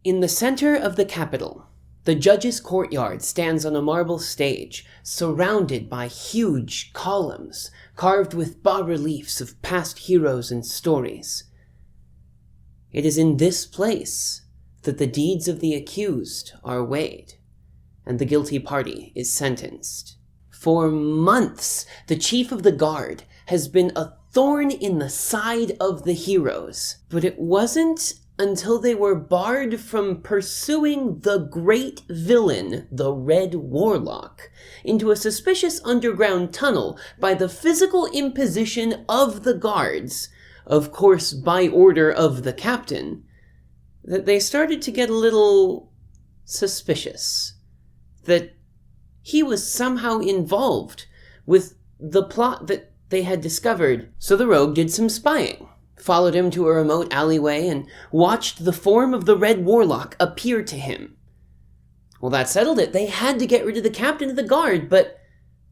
In the center of the capital, the judge's courtyard stands on a marble stage, surrounded by huge columns carved with bas-reliefs of past heroes and stories. It is in this place that the deeds of the accused are weighed, and the guilty party is sentenced. For months, the chief of the guard has been a thorn in the side of the heroes, but it wasn't until they were barred from pursuing the great villain, the Red Warlock, into a suspicious underground tunnel by the physical imposition of the guards, of course by order of the captain, that they started to get a little suspicious. That he was somehow involved with the plot that they had discovered. So the rogue did some spying, followed him to a remote alleyway, and watched the form of the Red Warlock appear to him. Well, that settled it. They had to get rid of the captain of the guard, but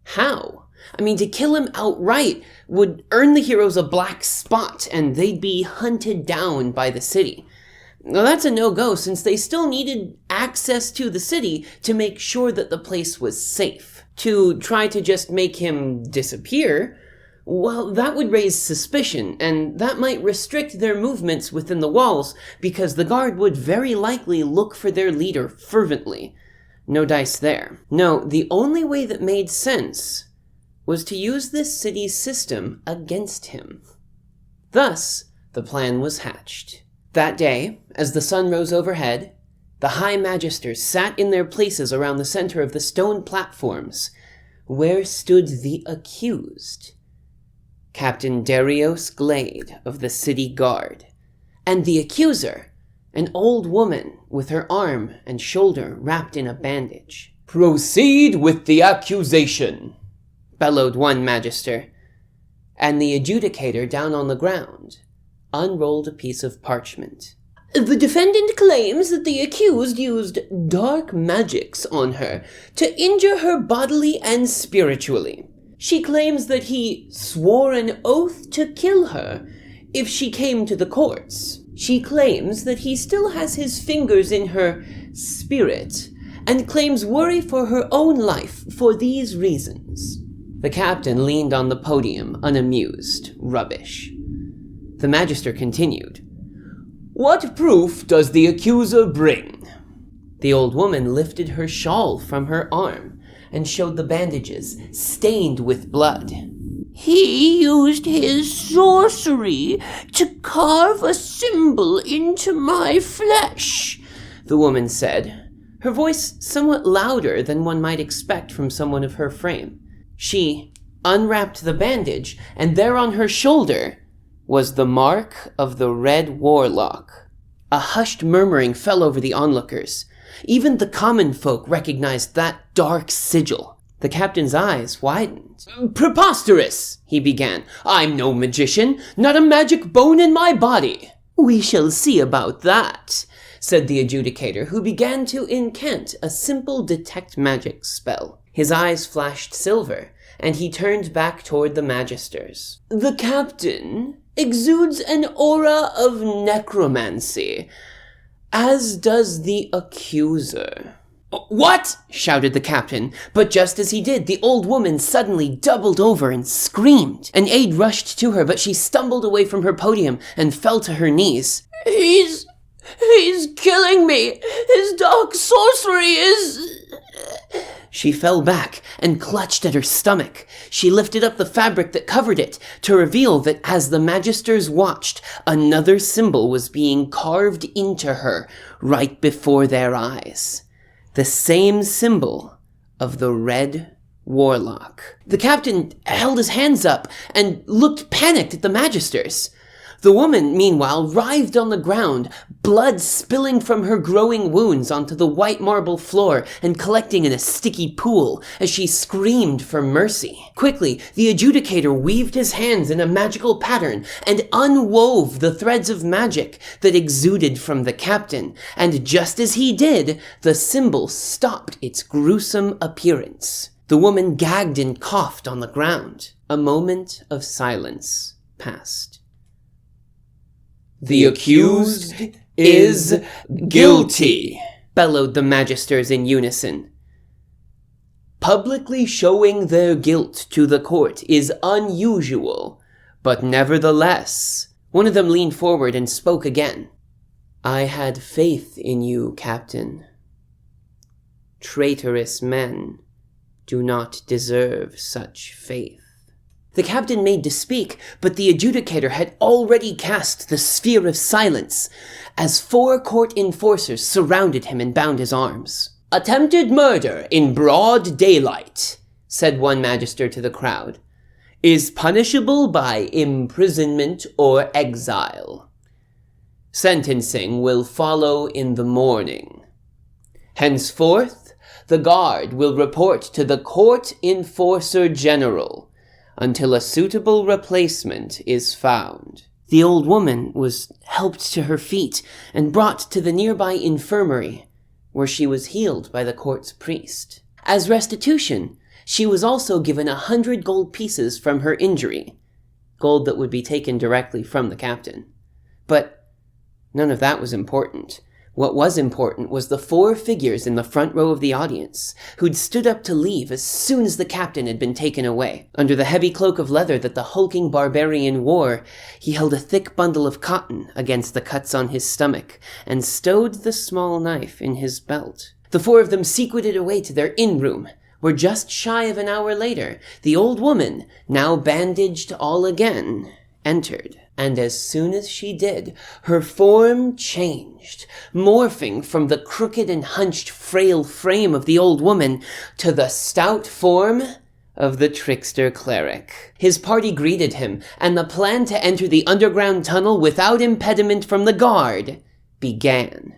how? I mean, to kill him outright would earn the heroes a black spot, and they'd be hunted down by the city. Now, that's a no-go, since they still needed access to the city to make sure that the place was safe. To try to just make him disappear, well, that would raise suspicion, and that might restrict their movements within the walls, because the guard would very likely look for their leader fervently. No dice there. No, the only way that made sense was to use this city's system against him. Thus, the plan was hatched. That day, as the sun rose overhead, the High Magisters sat in their places around the center of the stone platforms, where stood the accused, Captain Darius Glade of the City Guard, and the accuser, an old woman with her arm and shoulder wrapped in a bandage. "Proceed with the accusation," bellowed one magister, and the adjudicator down on the ground unrolled a piece of parchment. "The defendant claims that the accused used dark magics on her to injure her bodily and spiritually. She claims that he swore an oath to kill her if she came to the courts. She claims that he still has his fingers in her spirit and claims worry for her own life for these reasons." The captain leaned on the podium, unamused. Rubbish. The magister continued. "What proof does the accuser bring?" The old woman lifted her shawl from her arm and showed the bandages stained with blood. "He used his sorcery to carve a symbol into my flesh," the woman said, her voice somewhat louder than one might expect from someone of her frame. She unwrapped the bandage, and there on her shoulder was the mark of the Red Warlock. A hushed murmuring fell over the onlookers. Even the common folk recognized that dark sigil. The captain's eyes widened. "Preposterous," he began. "I'm no magician, not a magic bone in my body." "We shall see about that," said the adjudicator, who began to incant a simple detect magic spell. His eyes flashed silver, and he turned back toward the magisters. "The captain exudes an aura of necromancy, as does the accuser." "What?" shouted the captain, but just as he did, the old woman suddenly doubled over and screamed. An aide rushed to her, but she stumbled away from her podium and fell to her knees. He's killing me! His dark sorcery is..." She fell back and clutched at her stomach. She lifted up the fabric that covered it to reveal that as the magisters watched, another symbol was being carved into her right before their eyes. The same symbol of the Red Warlock. The captain held his hands up and looked panicked at the magisters. The woman, meanwhile, writhed on the ground, blood spilling from her growing wounds onto the white marble floor and collecting in a sticky pool as she screamed for mercy. Quickly, the adjudicator weaved his hands in a magical pattern and unwove the threads of magic that exuded from the captain, and just as he did, the symbol stopped its gruesome appearance. The woman gagged and coughed on the ground. A moment of silence passed. "The accused is guilty, bellowed the magisters in unison. Publicly showing their guilt to the court is unusual, but nevertheless, one of them leaned forward and spoke again. I had faith in you, Captain. Traitorous men do not deserve such faith. The captain made to speak, but the adjudicator had already cast the sphere of silence, as 4 court enforcers surrounded him and bound his arms. Attempted murder in broad daylight, said one magister to the crowd, is punishable by imprisonment or exile. Sentencing will follow in the morning. Henceforth, the guard will report to the court enforcer general until a suitable replacement is found. The old woman was helped to her feet and brought to the nearby infirmary, where she was healed by the court's priest. As restitution, she was also given 100 gold pieces from her injury, gold that would be taken directly from the captain. But none of that was important. What was important was the 4 figures in the front row of the audience, who'd stood up to leave as soon as the captain had been taken away. Under the heavy cloak of leather that the hulking barbarian wore, he held a thick bundle of cotton against the cuts on his stomach, and stowed the small knife in his belt. The 4 of them secreted away to their inn-room, where just shy of an hour later, the old woman, now bandaged all again, entered. And as soon as she did, her form changed, morphing from the crooked and hunched frail frame of the old woman to the stout form of the trickster cleric. His party greeted him, and the plan to enter the underground tunnel without impediment from the guard began.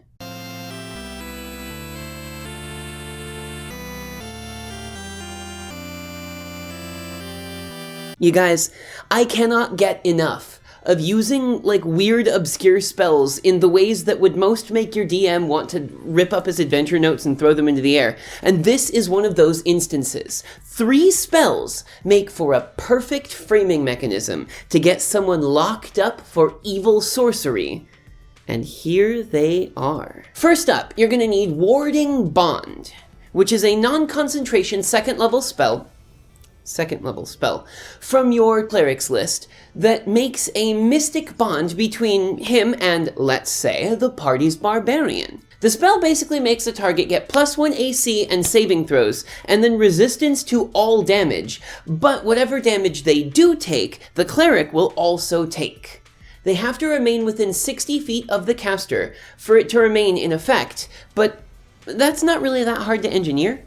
You guys, I cannot get enough of using, weird, obscure spells in the ways that would most make your DM want to rip up his adventure notes and throw them into the air. And this is one of those instances. 3 spells make for a perfect framing mechanism to get someone locked up for evil sorcery. And here they are. First up, you're going to need Warding Bond, which is a non-concentration second level spell from your cleric's list that makes a mystic bond between him and, let's say, the party's barbarian. The spell basically makes the target get +1 AC and saving throws, and then resistance to all damage, but whatever damage they do take, the cleric will also take. They have to remain within 60 feet of the caster for it to remain in effect, but that's not really that hard to engineer.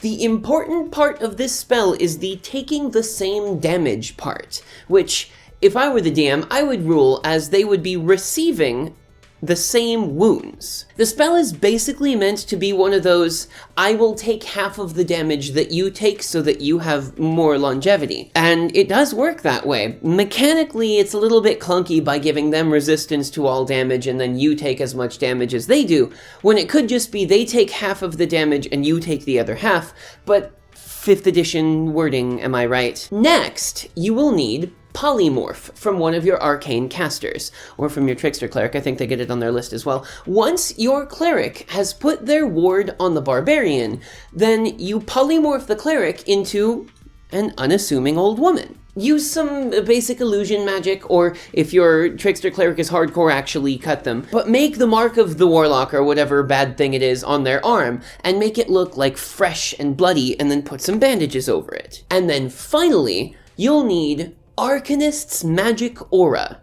The important part of this spell is the taking the same damage part, which, if I were the DM, I would rule as they would be receiving the same wounds. The spell is basically meant to be one of those, I will take half of the damage that you take so that you have more longevity. And it does work that way. Mechanically, it's a little bit clunky by giving them resistance to all damage and then you take as much damage as they do, when it could just be they take half of the damage and you take the other half, but 5th edition wording, am I right? Next, you will need Polymorph from one of your arcane casters, or from your trickster cleric. I think they get it on their list as well. Once your cleric has put their ward on the barbarian, then you polymorph the cleric into an unassuming old woman. Use some basic illusion magic, or if your trickster cleric is hardcore, actually cut them. But make the mark of the warlock or whatever bad thing it is on their arm, and make it look like fresh and bloody, and then put some bandages over it. And then finally, you'll need Arcanist's Magic Aura,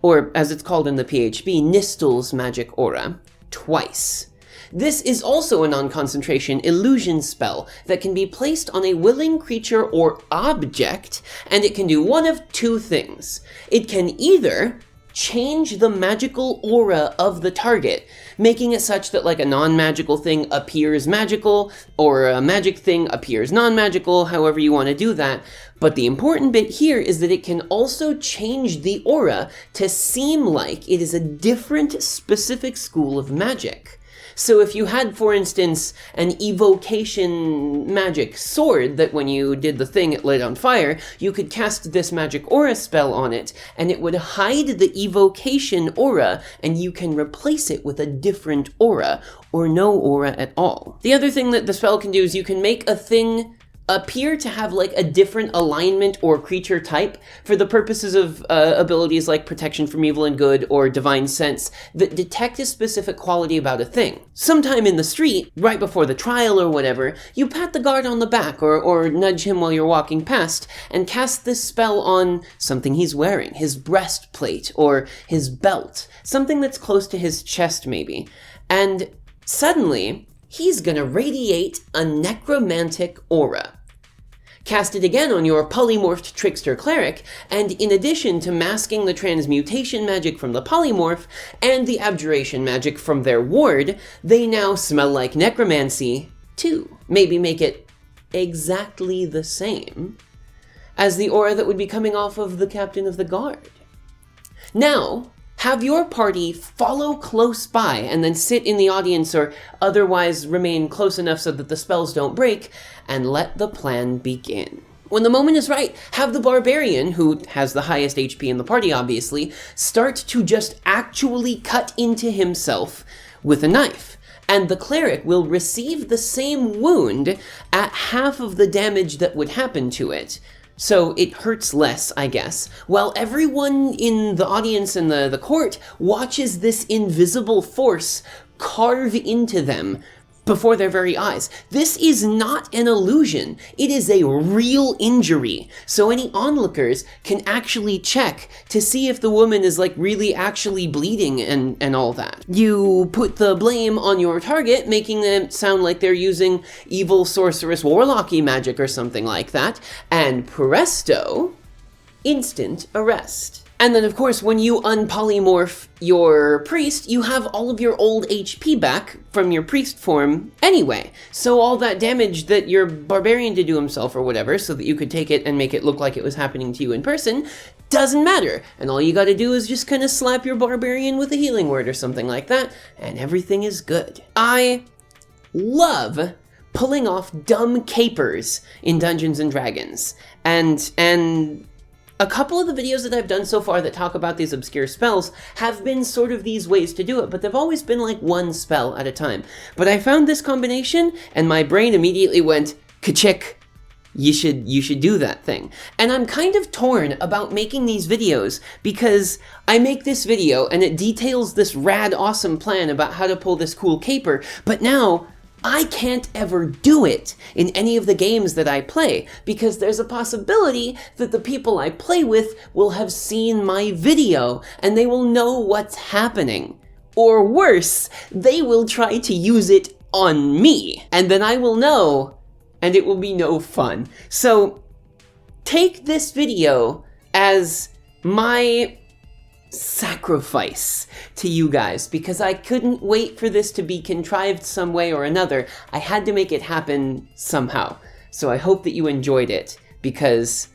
or as it's called in the PHB, Nistel's Magic Aura, twice. This is also a non-concentration illusion spell that can be placed on a willing creature or object, and it can do one of 2 things. It can either change the magical aura of the target, making it such that a non-magical thing appears magical, or a magic thing appears non-magical, however you want to do that. But the important bit here is that it can also change the aura to seem like it is a different specific school of magic. So if you had, for instance, an evocation magic sword that when you did the thing it lit on fire, you could cast this magic aura spell on it, and it would hide the evocation aura, and you can replace it with a different aura, or no aura at all. The other thing that the spell can do is you can make a thing appear to have like a different alignment or creature type for the purposes of abilities like protection from evil and good or divine sense that detect a specific quality about a thing. Sometime in the street, right before the trial or whatever, you pat the guard on the back or nudge him while you're walking past and cast this spell on something he's wearing, his breastplate or his belt, something that's close to his chest maybe. And suddenly, he's gonna radiate a necromantic aura. Cast it again on your polymorphed trickster cleric, and in addition to masking the transmutation magic from the polymorph and the abjuration magic from their ward, they now smell like necromancy too. Maybe make it exactly the same as the aura that would be coming off of the captain of the guard. Now, have your party follow close by and then sit in the audience or otherwise remain close enough so that the spells don't break, and let the plan begin. When the moment is right, have the barbarian, who has the highest HP in the party obviously, start to just actually cut into himself with a knife. And the cleric will receive the same wound at half of the damage that would happen to it. So it hurts less, I guess, while everyone in the audience and the court watches this invisible force carve into them before their very eyes. This is not an illusion. It is a real injury. So any onlookers can actually check to see if the woman is like really actually bleeding and all that. You put the blame on your target, making them sound like they're using evil sorceress warlocky magic or something like that, and presto, instant arrest. And then, of course, when you unpolymorph your priest, you have all of your old HP back from your priest form anyway. So all that damage that your barbarian did to himself or whatever, so that you could take it and make it look like it was happening to you in person, doesn't matter. And all you gotta do is just kind of slap your barbarian with a healing word or something like that, and everything is good. I love pulling off dumb capers in Dungeons & Dragons. And a couple of the videos that I've done so far that talk about these obscure spells have been sort of these ways to do it, but they've always been like one spell at a time. But I found this combination, and my brain immediately went, ka-chick, you should do that thing. And I'm kind of torn about making these videos because I make this video and it details this rad awesome plan about how to pull this cool caper, but now I can't ever do it in any of the games that I play because there's a possibility that the people I play with will have seen my video and they will know what's happening. Or worse, they will try to use it on me, and then I will know, and it will be no fun. So take this video as my sacrifice to you guys, because I couldn't wait for this to be contrived some way or another. I had to make it happen somehow. So I hope that you enjoyed it, because,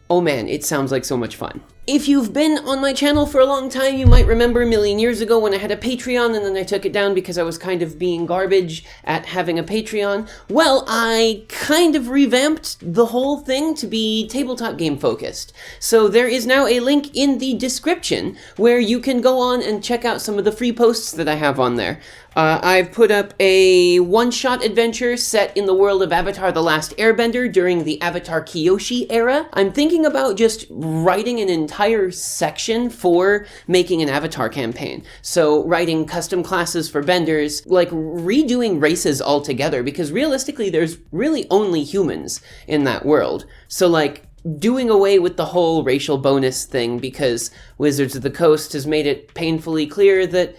oh man, it sounds like so much fun. If you've been on my channel for a long time, you might remember a million years ago when I had a Patreon and then I took it down because I was kind of being garbage at having a Patreon. Well, I kind of revamped the whole thing to be tabletop game focused. So there is now a link in the description where you can go on and check out some of the free posts that I have on there. I've put up a one-shot adventure set in the world of Avatar: The Last Airbender during the Avatar Kyoshi era. I'm thinking about just writing an entire section for making an Avatar campaign. So writing custom classes for benders, like redoing races altogether, because realistically there's really only humans in that world. So like doing away with the whole racial bonus thing, because Wizards of the Coast has made it painfully clear that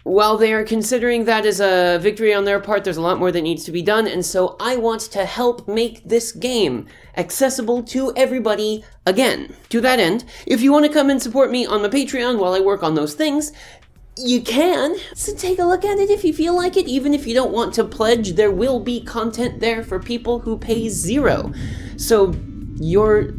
while they are considering that as a victory on their part, there's a lot more that needs to be done, and so I want to help make this game accessible to everybody again. To that end, if you want to come and support me on my Patreon while I work on those things, you can. So take a look at it if you feel like it. Even if you don't want to pledge, there will be content there for people who pay $0. So your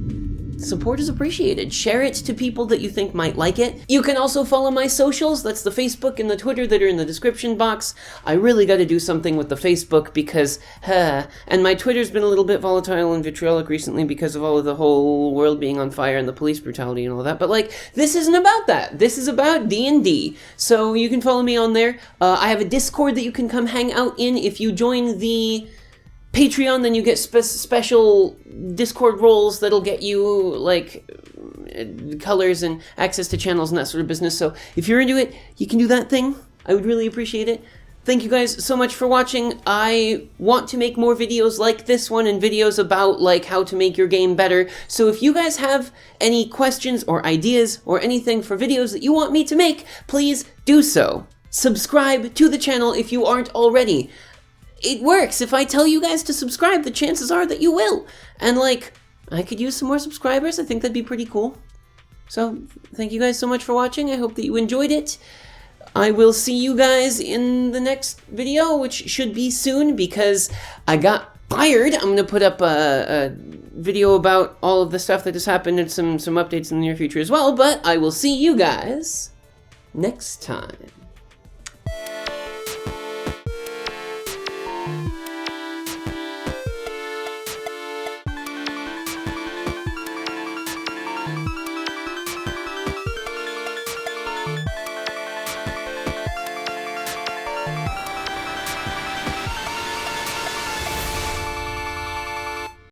support is appreciated. Share it to people that you think might like it. You can also follow my socials. That's the Facebook and the Twitter that are in the description box. I really got to do something with the Facebook because, and my Twitter's been a little bit volatile and vitriolic recently because of all of the whole world being on fire and the police brutality and all that. But like, this isn't about that. This is about D&D. So you can follow me on there. I have a Discord that you can come hang out in. If you join the Patreon, then you get special Discord roles that'll get you, like, colors and access to channels and that sort of business. So if you're into it, you can do that thing. I would really appreciate it. Thank you guys so much for watching. I want to make more videos like this one and videos about, like, how to make your game better. So if you guys have any questions or ideas or anything for videos that you want me to make, please do so. Subscribe to the channel if you aren't already. It works. If I tell you guys to subscribe, the chances are that you will. And like, I could use some more subscribers. I think that'd be pretty cool. So, thank you guys so much for watching. I hope that you enjoyed it. I will see you guys in the next video, which should be soon because I got fired. I'm going to put up a video about all of the stuff that has happened and some updates in the near future as well. But I will see you guys next time.